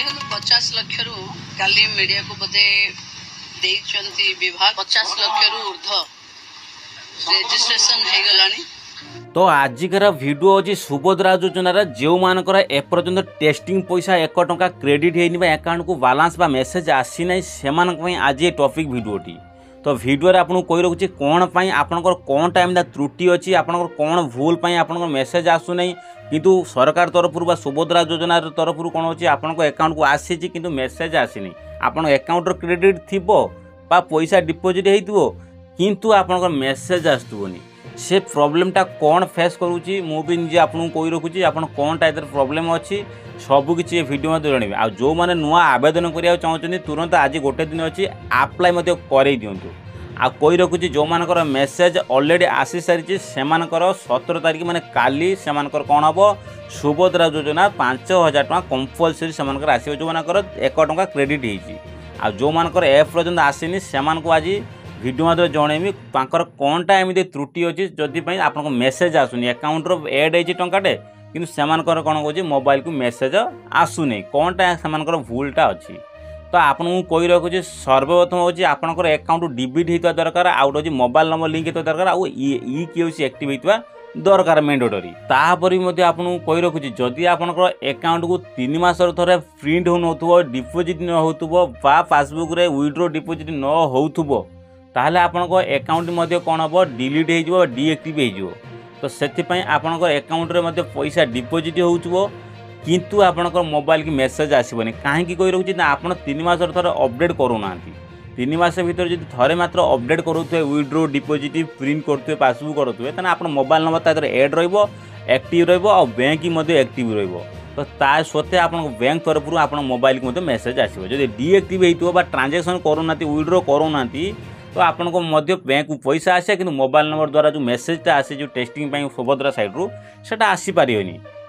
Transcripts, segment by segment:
देखो 50 लाख रु काली मीडिया को बोधे देइचंती विभाग 50 लाख रु ऊर्ध रजिस्ट्रेशन हे गलानी। तो आजिकर भिडियो अच्छी सुभद्रा योजनार जो मानकर एपर्यंत टेस्टिंग पैसा 1 टंका क्रेडिट होनी अकाउंट को बालांस बा मेसेज आसी ना से आज ये टॉपिक भिडियोटी। तो भिडियो आपको कही रखुच्छी कौन पाई आपनकर कौन टाइम त्रुटि अच्छी आपनकर कौन भूल पाई आपनकर मेसेज आसुना किंतु सरकार तरफ बा सुभद्रा योजना तरफ कौन अच्छी आपन अकाउंट को आसी किंतु मेसेज आसीनी आपन अकाउंट क्रेडिट थी पैसा डिपोजिट हो किंतु आपनकर मेसेज आसुनी से प्रोब्लेमटा कौन फेस करुच्ची मुझे निजे आपको कही रखुच्छी आप कौन टाइप प्रोब्लेम अच्छी सबकि भिडियो मत जानवे आ जो मैंने नुआ आवेदन करने चाहते तुरंत आज गोटे दिन अच्छी आप्लाय कर दिंतु आ कही रखुच्छी जो मानकर मेसेज ऑलरेडी आसी सारी से 17 तारीख मैंने काली से कौन हम सुभद्रा योजना 5000 टका कंपलसरी से आसो जो मानकर 1 टंका क्रेडिट होती आ जो मानकर एपर्यंत आसनी से आज भिडियो मत जनइबी कौनटा एमती त्रुटि अच्छी जदि आपको मेसेज आसुनी अकाउंट एड होती टंकाटे किंतु सेमानकर कौन कौन मोबाइल को मेसेज आसुनी कौनटा से भूलटा अच्छी। तो आपको कही रखुच्छी सर्वप्रथम हूँ आपंकर अकाउंट डिबिट होता दरकार आउट हूँ मोबाइल नंबर लिंक होता दरकार आउ ई एक्टिव होता दरकार मैंडेटरी। तापर भी आपको कही रखुच्छी जदि आपंकर अकाउंट को 3 मास थे प्रिंट हो डिपोजिट न हो पासबुक रे विड्रो डिपोजिट न हो ताहले आपनको अकाउंट कौन हम डिलीट हो डीएक्टिव हो। तो से आपंकर अकाउंट रे पैसा डिपोजिट हो किंतु आपंकर मोबाइल की मेसेज आसबनी कहीं कही रखुच्छी ना आप 3 मास थे अपडेट करूना 3 मास भर जो थे मात्र अपडेट करुवे विड्रो डिपोजिट प्रिंट करुवे पासबुक करुवे तो आप मोबाइल नंबर तार एड रक्टिव बैंक एक्टिव तो ता सत्वे आप बैंक तरफ आप मोबाइल को मेसेज आसो जब डीएक्टिव हो ट्रांजेक्शन करूना विड्रो करूना तो आपको बैंक को पैसा आसे कि मोबाइल नंबर द्वारा जो मेसेजटा आसे जो टेस्टिंग सुभद्रा साइड्रु से आसीपारे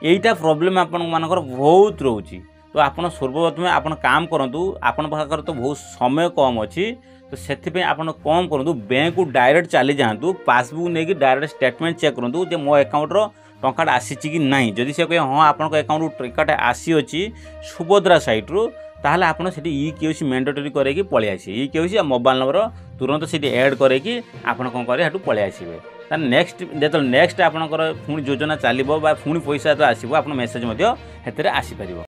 यहीटा प्रोब्लेम आपण मानकर बहुत रोचे। तो आप सर्वप्रथम आप काम करूँ आपण पाखर तो बहुत समय कम अच्छी तो से आप कम करूँ बैंक को डायरेक्ट चली जातु पासबुक नहीं डायरेक्ट स्टेटमेंट चेक करूँ जो मो अकाउंट टंका आसी कि ना जदि से कहे हाँ आप अकाउंट टंका आसी अच्छी सुभद्रा साइट्रु ताहले आपन सेठी ई केसी मैंडेटरी करके पळि आसी ई केसी मोबाइल नंबर तुरंत सेठी ऐड करके आपन कोन करे हटू पळि आसीबे त नेक्स्ट आपनकर पुणी योजना चलिबो बा पुणी पैसा तो आसीबो आपन मेसेज मध्य हेतरे आसी परिबो।